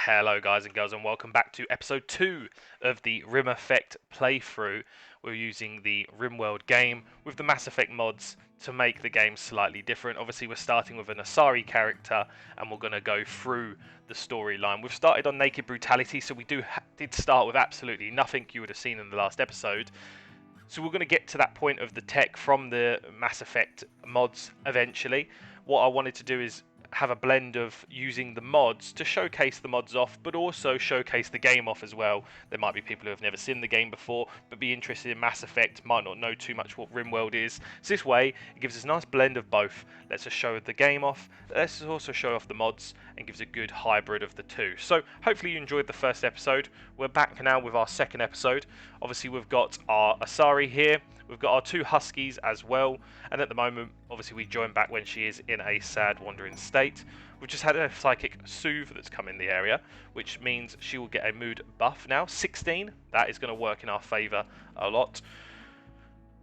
Hello guys and girls and welcome back to episode 2 of the Rimeffect playthrough. We're using the Rimworld game with the Masseffect mods to make the game slightly different. Obviously we're starting with an Asari character and we're going to go through the storyline. We've started on Naked Brutality, so we did start with absolutely nothing you would have seen in the last episode. So we're going to get to that point of the tech from the Mass Effect mods eventually. What I wanted to do is have a blend of using the mods to showcase the mods off, but also showcase the game off as well. There might be people who have never seen the game before, but be interested in Mass Effect, might not know too much what Rimworld is. So this way, it gives us a nice blend of both. Lets us show the game off, lets us also show off the mods, and gives a good hybrid of the two. So hopefully you enjoyed the first episode. We're back now with our second episode. Obviously we've got our Asari here. We've got our two Huskies as well, and at the moment, obviously we join back when she is in a sad wandering state. We've just had a psychic soothe that's come in the area, which means she will get a mood buff now, 16. That is going to work in our favour a lot.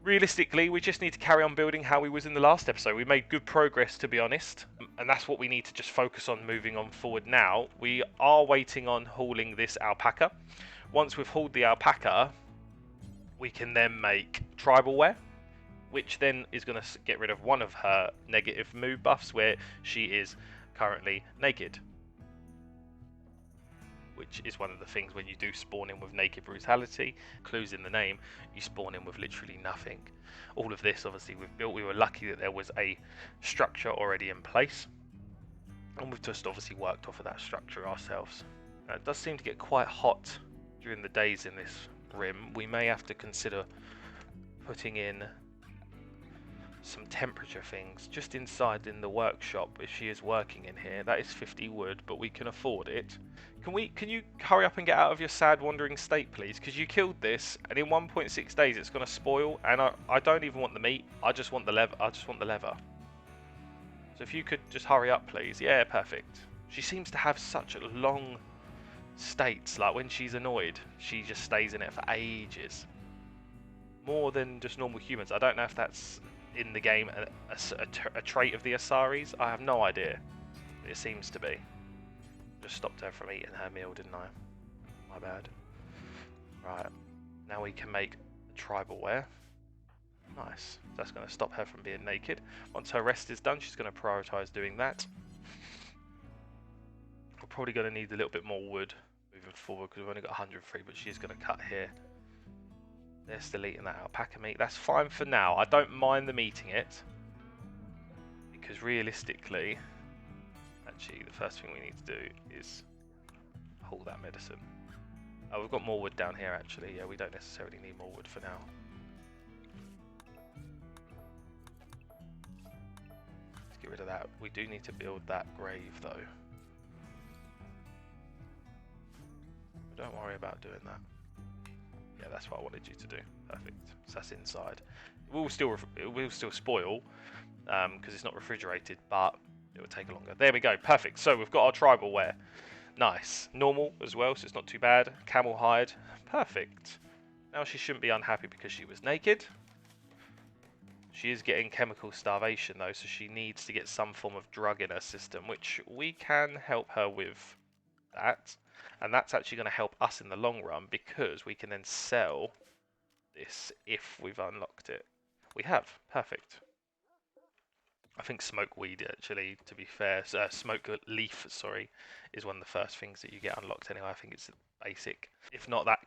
Realistically, we just need to carry on building how we was in the last episode. We made good progress, to be honest, and that's what we need to just focus on moving on forward now. We are waiting on hauling this alpaca. Once we've hauled the alpaca, we can then make tribal wear, which then is going to get rid of one of her negative mood buffs where she is currently naked, which is one of the things when you do spawn in with Naked Brutality. Clues in the name, you spawn in with literally nothing. All of this obviously we've built. We were lucky that there was a structure already in place, and we've just obviously worked off of that structure ourselves. Now, it does seem to get quite hot during the days in this rim. We may have to consider putting in some temperature things just inside in the workshop if she is working in here. That is 50 wood, but we can afford it. Can you hurry up and get out of your sad wandering state, please? Because you killed this, and in 1.6 days it's going to spoil, and I don't even want the meat. I just want the leather. So if you could just hurry up, please. Yeah, perfect. She seems to have such long states. Like when she's annoyed, she just stays in it for ages. More than just normal humans. I don't know if that's in the game a trait of the Asaris. I have no idea. It seems to be. Just stopped her from eating her meal, didn't I? My bad. Right. Now we can make tribal wear. Nice. That's going to stop her from being naked. Once her rest is done, she's going to prioritise doing that. We're probably going to need a little bit more wood moving forward because we've only got 103, but she's going to cut here. They're still eating that alpaca meat. That's fine for now. I don't mind them eating it because realistically, actually, the first thing we need to do is haul that medicine. Oh, we've got more wood down here actually. Yeah, we don't necessarily need more wood for now. Let's get rid of that. We do need to build that grave though. Don't worry about doing that. Yeah, that's what I wanted you to do. Perfect. So that's inside. It will still spoil because it's not refrigerated, but it will take longer. There we go. Perfect. So we've got our tribal wear. Nice. Normal as well, so it's not too bad. Camel hide. Perfect. Now she shouldn't be unhappy because she was naked. She is getting chemical starvation though, so she needs to get some form of drug in her system, which we can help her with that. And that's actually going to help us in the long run because we can then sell this if we've unlocked it. We have. Perfect. I think smoke weed actually, to be fair, smoke leaf, sorry, is one of the first things that you get unlocked anyway. I think it's basic. If not that,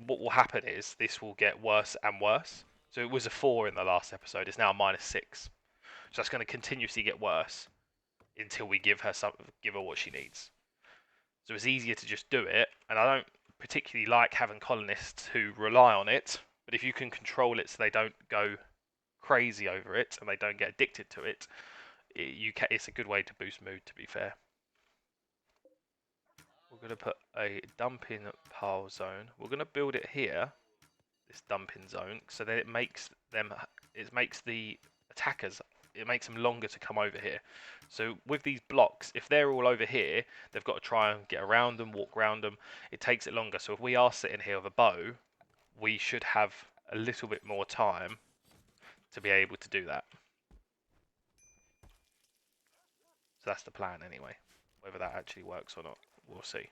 what will happen is this will get worse and worse. So it was a 4 in the last episode. It's now a -6. So that's going to continuously get worse until we give her what she needs. So it's easier to just do it, and I don't particularly like having colonists who rely on it, but if you can control it so they don't go crazy over it and they don't get addicted to it, it's a good way to boost mood, to be fair. We're going to put a dumping pile zone. We're going to build it here, this dumping zone, so that it makes the attackers, it makes them longer to come over here. So with these blocks, if they're all over here, they've got to try and get around them, walk around them. It takes it longer. So if we are sitting here with a bow, we should have a little bit more time to be able to do that. So that's the plan anyway. Whether that actually works or not, we'll see.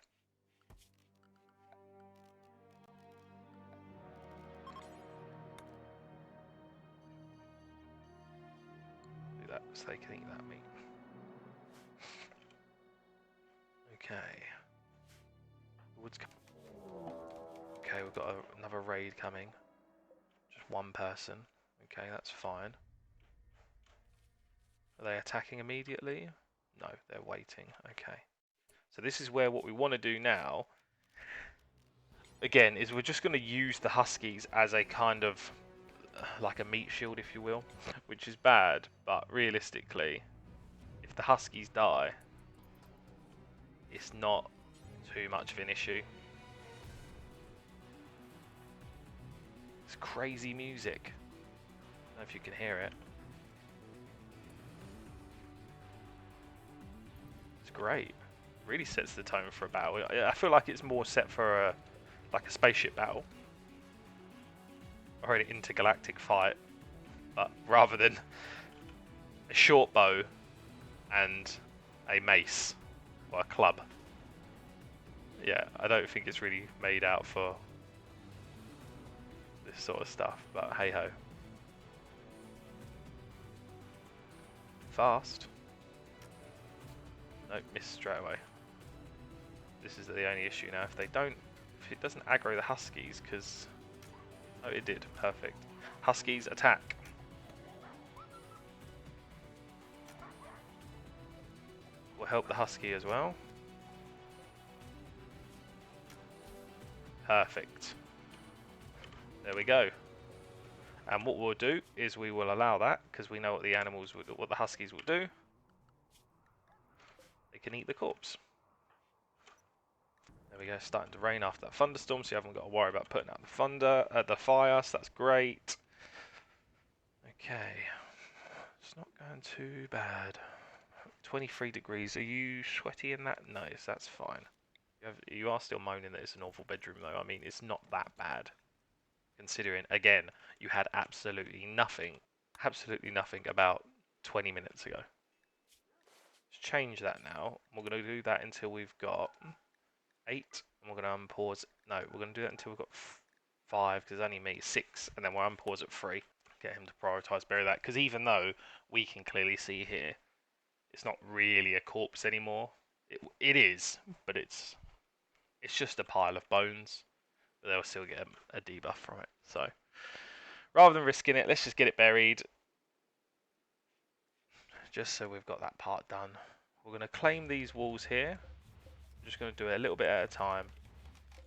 so they can eat that meat. Okay. Wood's okay, we've got another raid coming. Just one person. Okay, that's fine. Are they attacking immediately? No, they're waiting. Okay. So this is where what we want to do now, again, is we're just going to use the Huskies as a kind of, like a meat shield, if you will, which is bad, but realistically, if the Huskies die, it's not too much of an issue. It's crazy music. I don't know if you can hear it. It's great. Really sets the tone for a battle. I feel like it's more set for a like a spaceship battle or an intergalactic fight, but rather than a short bow and a mace or a club. Yeah, I don't think it's really made out for this sort of stuff, but hey ho. Fast. Nope, missed straight away. This is the only issue now. If it doesn't aggro the Huskies, because oh, it did. Perfect. Huskies attack. Will help the Husky as well. Perfect. There we go. And what we'll do is we will allow that because we know what what the Huskies will do. They can eat the corpse. There we go. Starting to rain after that thunderstorm, so you haven't got to worry about putting out the fire. So that's great. Okay, it's not going too bad. 23 degrees. Are you sweaty in that? No, that's fine. You are still moaning that it's an awful bedroom, though. I mean, it's not that bad. Considering, again, you had absolutely nothing about 20 minutes ago. Let's change that now. We're going to do that until we've got 8, and we're going to unpause. No, we're going to do that until we've got 5, because only me 6, and then we'll unpause at 3. Get him to prioritise bury that, because even though we can clearly see here, it's not really a corpse anymore. It is, but it's just a pile of bones. But they'll still get a debuff from it. So rather than risking it, let's just get it buried. Just so we've got that part done. We're going to claim these walls here. I'm just going to do it a little bit at a time.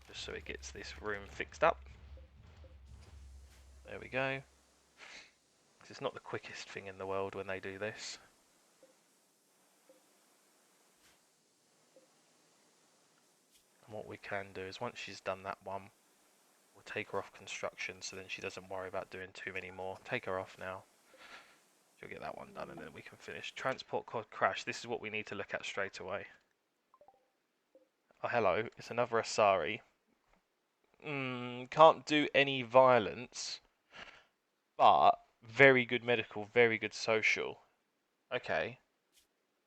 Just so it gets this room fixed up. There we go. It's not the quickest thing in the world when they do this. And what we can do is once she's done that one, we'll take her off construction so then she doesn't worry about doing too many more. Take her off now. She'll get that one done and then we can finish. Transport pod crash. This is what we need to look at straight away. Oh, hello. It's another Asari. Can't do any violence, but very good medical, very good social. Okay.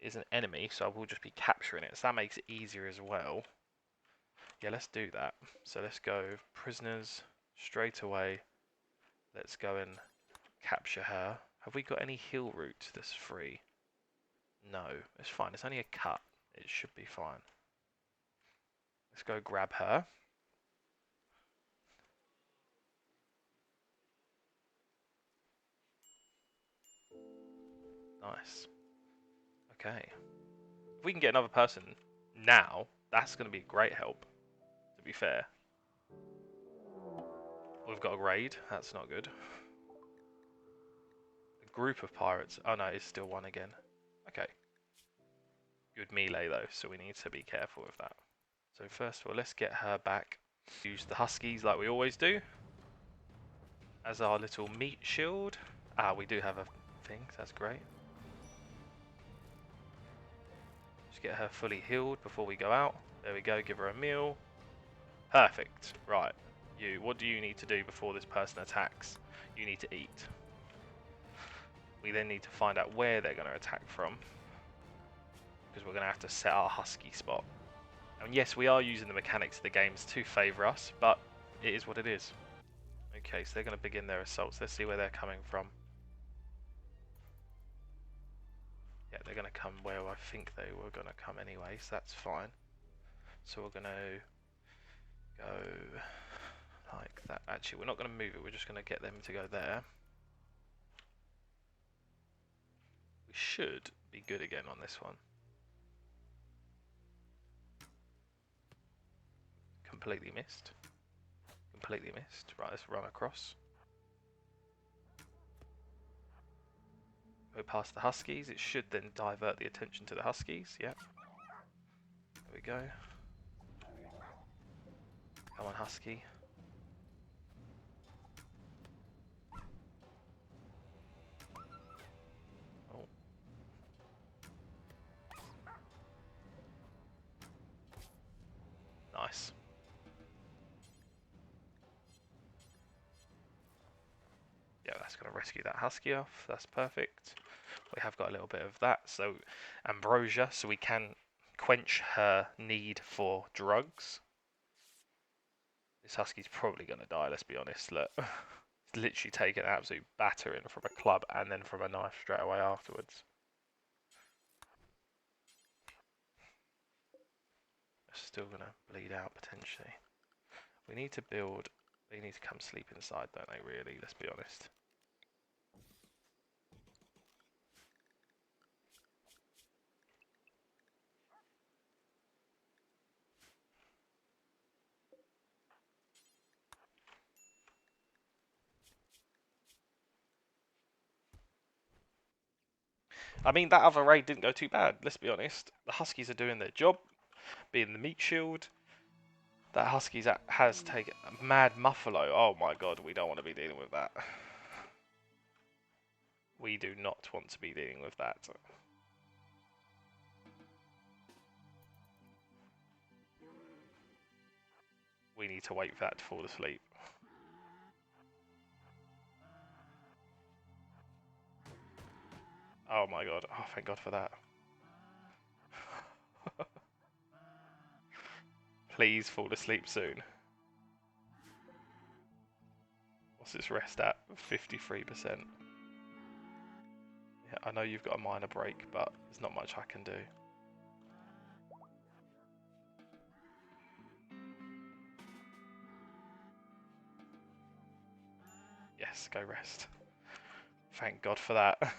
Is an enemy, so I will just be capturing it. So that makes it easier as well. Yeah, let's do that. So let's go prisoners straight away. Let's go and capture her. Have we got any heal route that's free? No, it's fine. It's only a cut. It should be fine. Let's go grab her. Nice. Okay. If we can get another person now, that's going to be a great help, to be fair. We've got a raid. That's not good. A group of pirates. Oh no, it's still one again. Okay. Good melee though, so we need to be careful with that. So first of all, let's get her back. Use the Huskies like we always do. As our little meat shield. Ah, we do have a thing, so that's great. Just get her fully healed before we go out. There we go, give her a meal. Perfect. Right. What do you need to do before this person attacks? You need to eat. We then need to find out where they're going to attack from. Because we're going to have to set our Husky spot. And yes, we are using the mechanics of the games to favour us, but it is what it is. Okay, so they're going to begin their assaults. Let's see where they're coming from. they're going to come where I think they were going to come anyway, so that's fine. So we're going to go like that. Actually, we're not going to move it, we're just going to get them to go there. We should be good again on this one. Completely missed. Completely missed. Right, let's run across. Go past the Huskies. It should then divert the attention to the Huskies. Yep. There we go. Come on, Husky. Oh. Nice. Yeah, that's going to rescue that Husky off. That's perfect. We have got a little bit of that. So, ambrosia, so we can quench her need for drugs. This Husky's probably going to die, let's be honest. Look, it's literally taken an absolute battering from a club and then from a knife straight away afterwards. It's still going to bleed out potentially. We need to build, they need to come sleep inside, don't they, really? Let's be honest. I mean, that other raid didn't go too bad, let's be honest. The Huskies are doing their job, being the meat shield. That Huskies has taken a mad muffalo. Oh my god, we don't want to be dealing with that. We do not want to be dealing with that. We need to wait for that to fall asleep. Oh my god. Oh, thank god for that. Please fall asleep soon. What's its rest at? 53%. Yeah, I know you've got a minor break, but there's not much I can do. Yes, go rest. Thank god for that.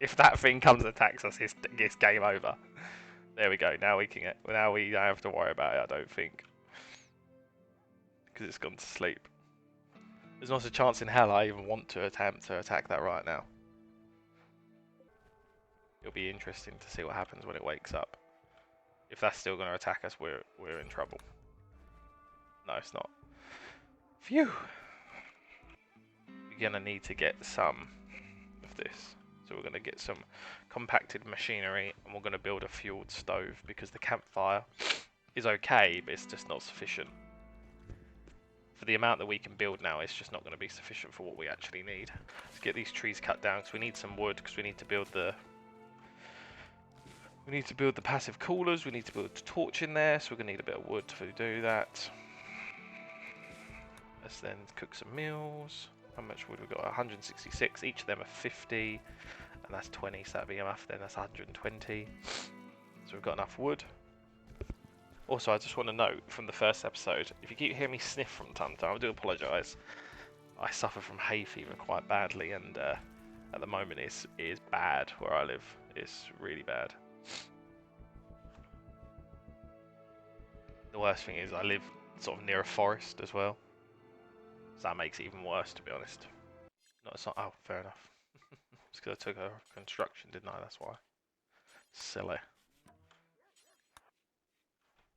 If that thing comes and attacks us, it's game over. There we go. Now we can get. Now we don't have to worry about it. I don't think, because it's gone to sleep. There's not a chance in hell I even want to attempt to attack that right now. It'll be interesting to see what happens when it wakes up. If that's still going to attack us, we're in trouble. No, it's not. Phew. We're going to need to get some of this. So we're going to get some compacted machinery, and we're going to build a fueled stove, because the campfire is okay, but it's just not sufficient. For the amount that we can build now, it's just not going to be sufficient for what we actually need. Let's get these trees cut down, because we need some wood, because we need to build the passive coolers, we need to build a torch in there, so we're going to need a bit of wood to do that. Let's then cook some meals. How much wood we got? 166, each of them are 50, and that's 20, so that'd be enough then, that's 120. So we've got enough wood. Also, I just want to note from the first episode, if you keep hearing me sniff from time to time, I do apologise. I suffer from hay fever quite badly, and at the moment it is bad where I live. It's really bad. The worst thing is I live sort of near a forest as well, so that makes it even worse, to be honest. No, it's not. Oh, fair enough. It's because I took her off construction, didn't I? That's why. Silly.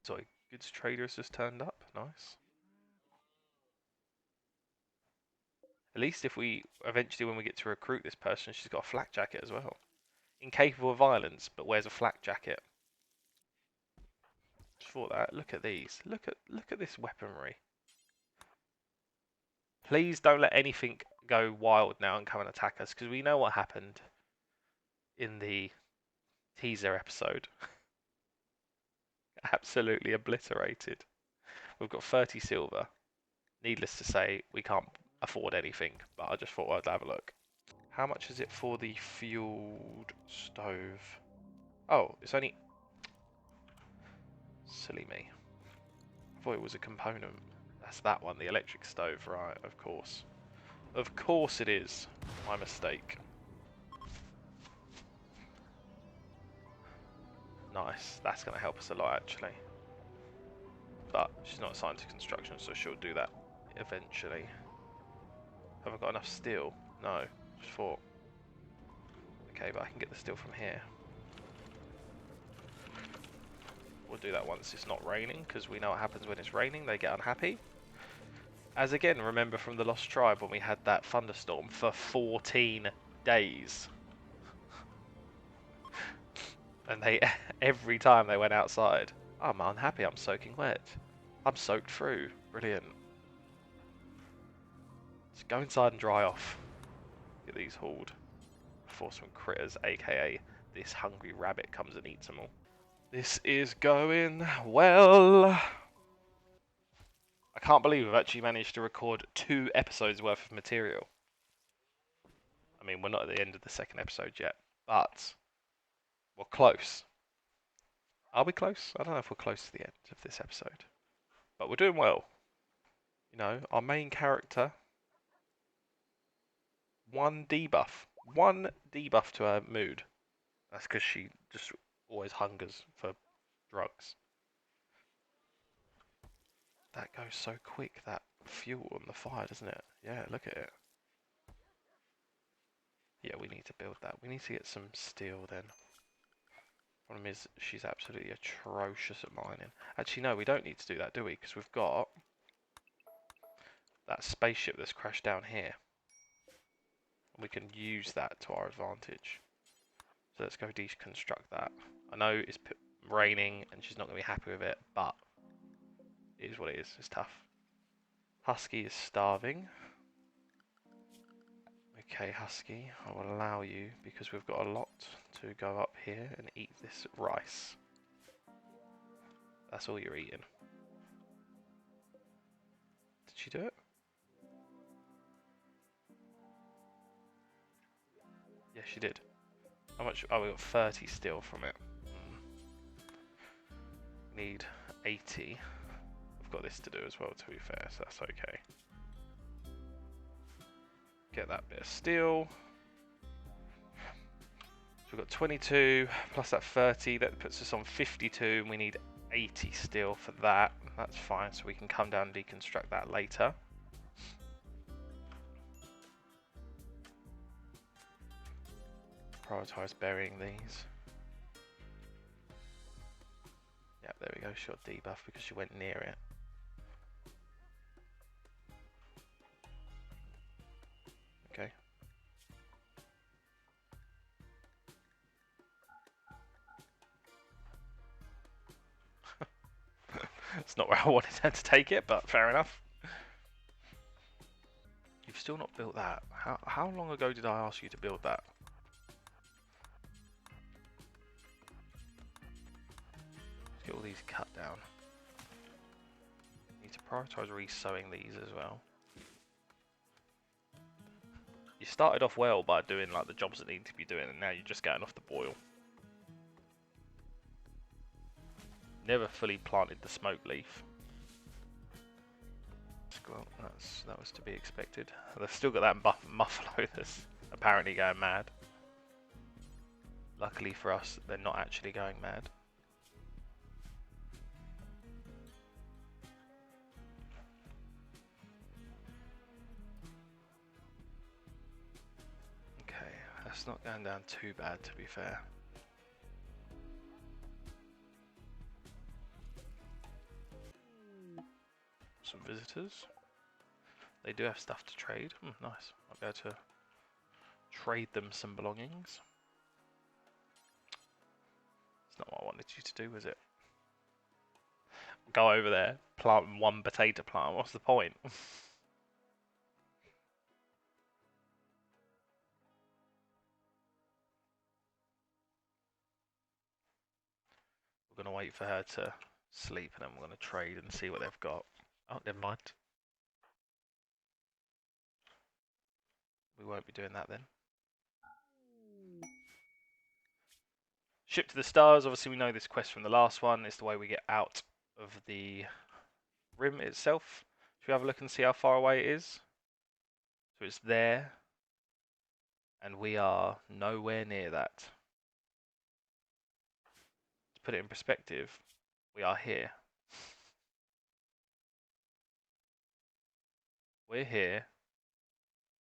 Sorry, goods traders just turned up. Nice. At least if we eventually, when we get to recruit this person, she's got a flak jacket as well. Incapable of violence, but wears a flak jacket. Just thought that. Look at these. Look at this weaponry. Please don't let anything go wild now and come and attack us, because we know what happened in the teaser episode. Absolutely obliterated. We've got 30 silver. Needless to say, we can't afford anything, but I just thought I'd have a look. How much is it for the fueled stove? Oh, it's only... Silly me. I thought it was a component. That's that one, the electric stove, right, of course. Of course it is. My mistake. Nice. That's going to help us a lot, actually. But she's not assigned to construction, so she'll do that eventually. Have I got enough steel? No. Just thought. Okay, but I can get the steel from here. We'll do that once it's not raining, because we know what happens when it's raining. They get unhappy. As again, remember from the Lost Tribe when we had that thunderstorm for 14 days. And they, every time they went outside, oh, I'm unhappy, I'm soaking wet. I'm soaked through. Brilliant. Let's go inside and dry off. Get these hauled before some critters, aka this hungry rabbit, comes and eats them all. This is going well. I can't believe we've actually managed to record 2 episodes worth of material. I mean, we're not at the end of the second episode yet, but we're close. Are we close? I don't know if we're close to the end of this episode, but we're doing well. You know, our main character, one debuff to her mood. That's because she just always hungers for drugs. That goes so quick, that fuel on the fire, doesn't it? Yeah, look at it. Yeah, we need to build that. We need to get some steel then. Problem is, she's absolutely atrocious at mining. Actually, no, we don't need to do that, do we? Because we've got that spaceship that's crashed down here. We can use that to our advantage. So let's go deconstruct that. I know it's raining and she's not going to be happy with it, but it is what it is. It's tough. Husky is starving. Okay, Husky, I will allow you because we've got a lot to go up here and eat this rice. That's all you're eating. Did she do it? Yeah, she did. How much? Oh, we got 30 steel from it. Need 80. I've got this to do as well, to be fair, so that's okay. Get that bit of steel. So we've got 22 plus that 30, that puts us on 52, and we need 80 steel for that. That's fine, so we can come down and deconstruct that later. Prioritise burying these. Yep, there we go, she got debuff because she went near it. Okay. It's not where I wanted her to take it, but fair enough. You've still not built that. How long ago did I ask you to build that? Let's get all these cut down. Need to prioritise re-sewing these as well. You started off well by doing like the jobs that need to be doing, and now you're just getting off the boil. Never fully planted the smoke leaf. Well, that was to be expected. They've still got that muffalo that's apparently going mad. Luckily for us, they're not actually going mad. Okay, that's not going down too bad, to be fair. Some visitors. They do have stuff to trade. Nice. I'll be able to trade them some belongings. It's not what I wanted you to do, was it? Go over there, plant one potato plant. What's the point? We're going to wait for her to sleep and then we're going to trade and see what they've got. Oh, never mind. We won't be doing that then. Ship to the stars. Obviously, we know this quest from the last one. It's the way we get out of the rim itself. Should we have a look and see how far away it is? So it's there, and we are nowhere near that. To put it in perspective, we are here. We're here.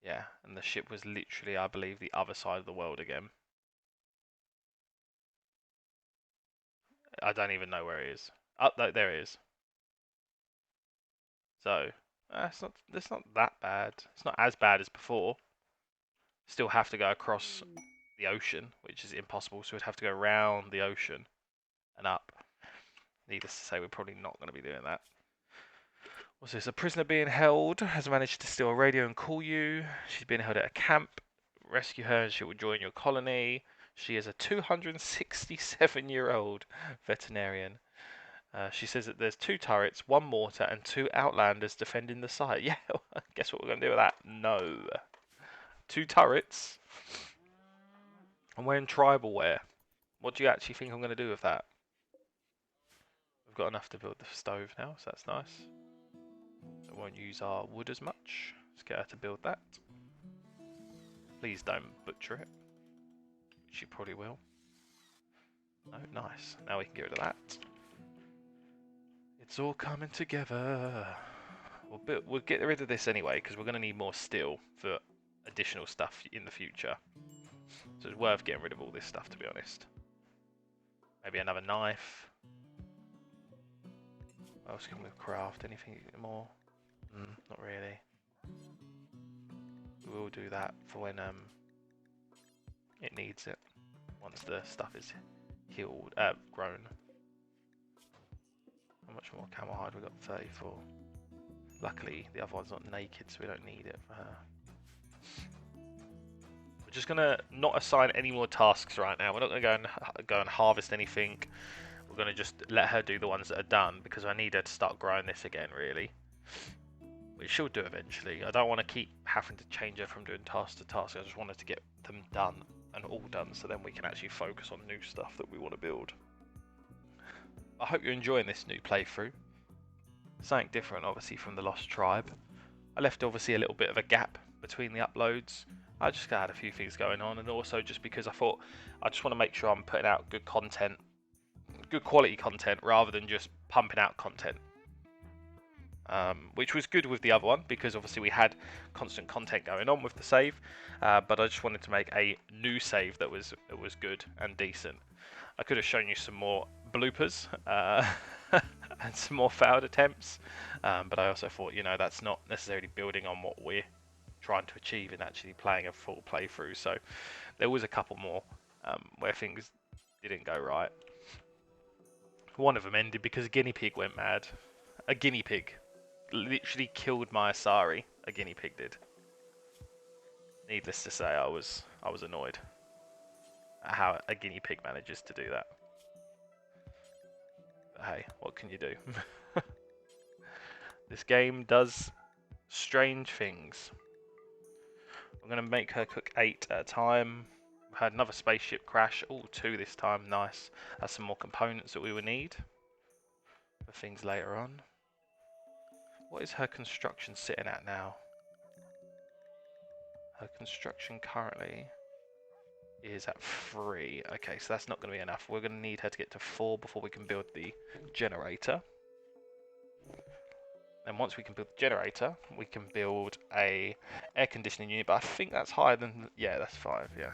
Yeah, and the ship was literally, I believe, the other side of the world again. I don't even know where it is. Oh, no, there it is. So, it's not that bad. It's not as bad as before. Still have to go across the ocean, which is impossible, so we'd have to go around the ocean and up. Needless to say, we're probably not going to be doing that. What's this? A prisoner being held has managed to steal a radio and call you. She's being held at a camp. Rescue her and she will join your colony. She is a 267-year-old veterinarian. She says that there's 2 turrets, 1 mortar, and 2 outlanders defending the site. Yeah, guess what we're going to do with that? No. 2 turrets. I'm wearing tribal wear. What do you actually think I'm going to do with that? We've got enough to build the stove now, so that's nice. So we won't use our wood as much. Let's get her to build that. Please don't butcher it. She probably will. No, nice. Now we can get rid of that. It's all coming together. We'll get rid of this anyway, because we're going to need more steel for additional stuff in the future. So it's worth getting rid of all this stuff, to be honest. Maybe another knife. What else can we craft? Anything more? Not really. We will do that for when it needs it. Once the stuff is healed, grown. How much more camel hide? We got 34. Luckily, the other one's not naked, so we don't need it for her. We're just gonna not assign any more tasks right now. We're not gonna go and harvest anything. We're gonna just let her do the ones that are done because I need her to start growing this again, really. Which she'll do eventually. I don't want to keep having to change her from doing task to task. I just want her to get them done and all done, so then we can actually focus on new stuff that we want to build. I hope you're enjoying this new playthrough. Something different, obviously, from the Lost Tribe. I left, obviously, a little bit of a gap between the uploads. I just had a few things going on, and also just because I thought I just want to make sure I'm putting out good content, good quality content, rather than just pumping out content. Which was good with the other one, because obviously we had constant content going on with the save, but I just wanted to make a new save that was good and decent. I could have shown you some more bloopers and some more failed attempts, but I also thought, you know, that's not necessarily building on what we're trying to achieve in actually playing a full playthrough. So there was a couple more where things didn't go right. One of them ended because a guinea pig went mad. A guinea pig literally killed my Asari. A guinea pig did. Needless to say, I was annoyed at how a guinea pig manages to do that. But hey, what can you do? This game does strange things. I'm going to make her cook 8 at a time. We had another spaceship crash. Oh, 2 this time. Nice. That's some more components that we will need for things later on. What is her construction sitting at now? Her construction currently is at 3. Okay, so that's not going to be enough. We're going to need her to get to 4 before we can build the generator. And once we can build the generator, we can build a air conditioning unit, but I think that's higher than, yeah, that's 5, yeah.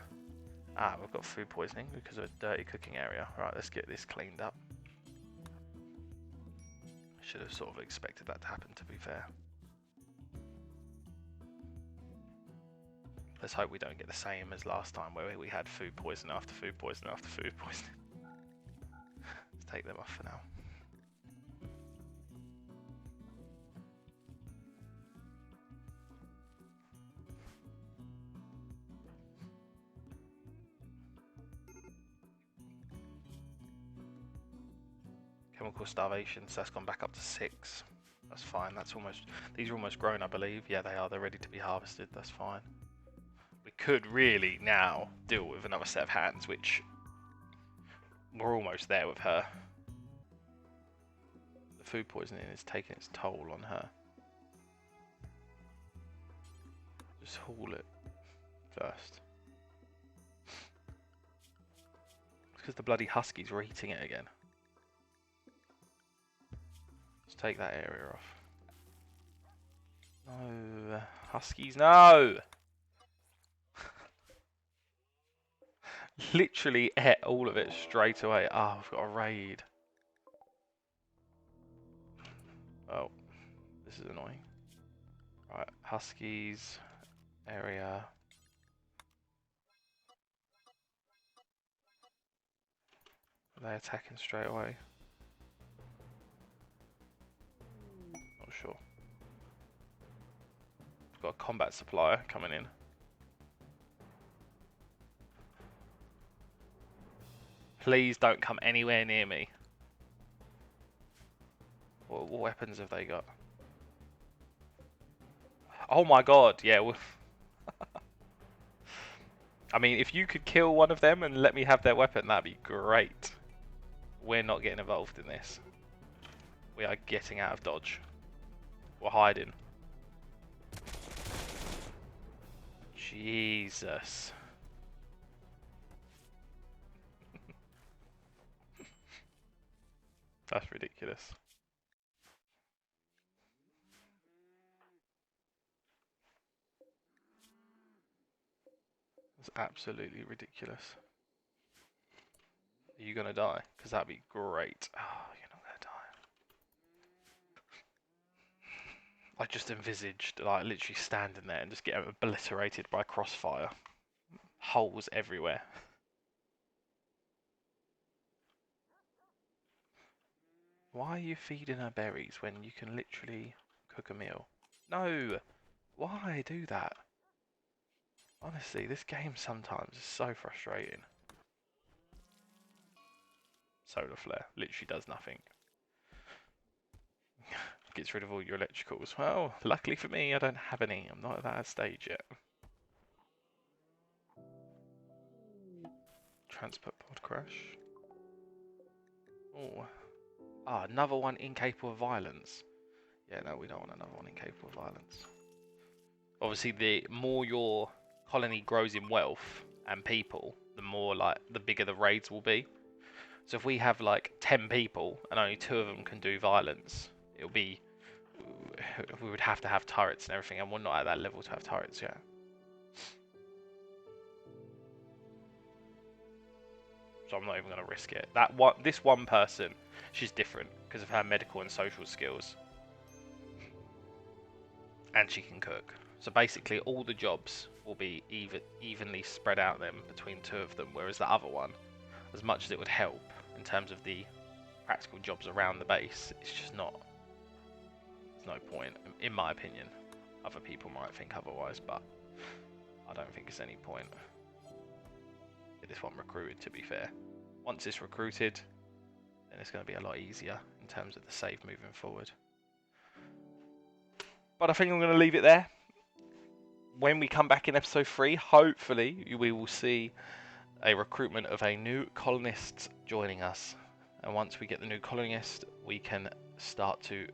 Ah, we've got food poisoning because of a dirty cooking area. Right, let's get this cleaned up. Should have sort of expected that to happen, to be fair. Let's hope we don't get the same as last time where we had food poison after food poison after food poisoning. Let's take them off for now. Chemical starvation, so that's gone back up to 6. That's fine, that's almost, these are almost grown, I believe. Yeah, they are, they're ready to be harvested, that's fine. We could really now deal with another set of hands, which We're almost there with her. The food poisoning is taking its toll on her. Just haul it first. It's because the bloody Huskies were eating it again. Let's take that area off. No, Huskies, no! Literally ate all of it straight away. Oh, I've got a raid. Oh, this is annoying. Right, Huskies, area. Are they attacking straight away? Not sure. We've got a combat supplier coming in. Please don't come anywhere near me. What weapons have they got? Oh my god, yeah. I mean, if you could kill one of them and let me have their weapon, that'd be great. We're not getting involved in this. We are getting out of dodge. We're hiding. Jesus. That's ridiculous. That's absolutely ridiculous. Are you gonna die? Because that'd be great. Oh, you're not gonna die. I just envisaged, like, literally standing there and just getting obliterated by crossfire. Holes everywhere. Why are you feeding her berries when you can literally cook a meal? No! Why do that? Honestly, this game sometimes is so frustrating. Solar flare literally does nothing. Gets rid of all your electricals. Well, luckily for me, I don't have any. I'm not at that stage yet. Transport pod crash. Oh. Ah, another one incapable of violence. Yeah, no, we don't want another one incapable of violence. Obviously, the more your colony grows in wealth and people, the more, like, the bigger the raids will be. So if we have like 10 people and only 2 of them can do violence, it'll be, we would have to have turrets and everything, and we're not at that level to have turrets yet. So I'm not even going to risk it. This one person, she's different because of her medical and social skills, and she can cook. So basically, all the jobs will be evenly spread out then between 2 of them, whereas the other one, as much as it would help in terms of the practical jobs around the base, it's just not. There's no point, in my opinion. Other people might think otherwise, but I don't think there's any point. Get this one recruited, to be fair. Once it's recruited, then it's going to be a lot easier in terms of the save moving forward. But I think I'm going to leave it there. When we come back in episode 3, hopefully we will see a recruitment of a new colonist joining us. And once we get the new colonist, we can start to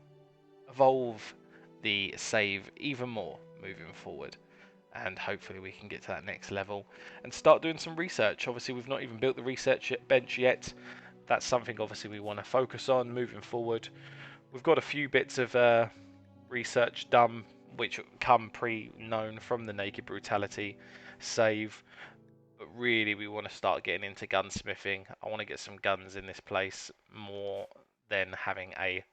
evolve the save even more moving forward. And hopefully we can get to that next level and start doing some research. Obviously, we've not even built the research bench yet. That's something obviously we want to focus on moving forward. We've got a few bits of research done which come pre-known from the Naked Brutality save. But really, we want to start getting into gunsmithing. I want to get some guns in this place more than having a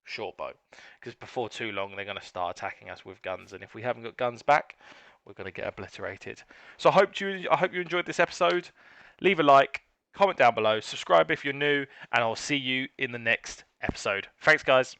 short bow, because before too long they're going to start attacking us with guns, and if we haven't got guns back, we're going to get obliterated. So I hope you enjoyed this episode. Leave a like, comment down below, subscribe if you're new, and I'll see you in the next episode. Thanks, guys.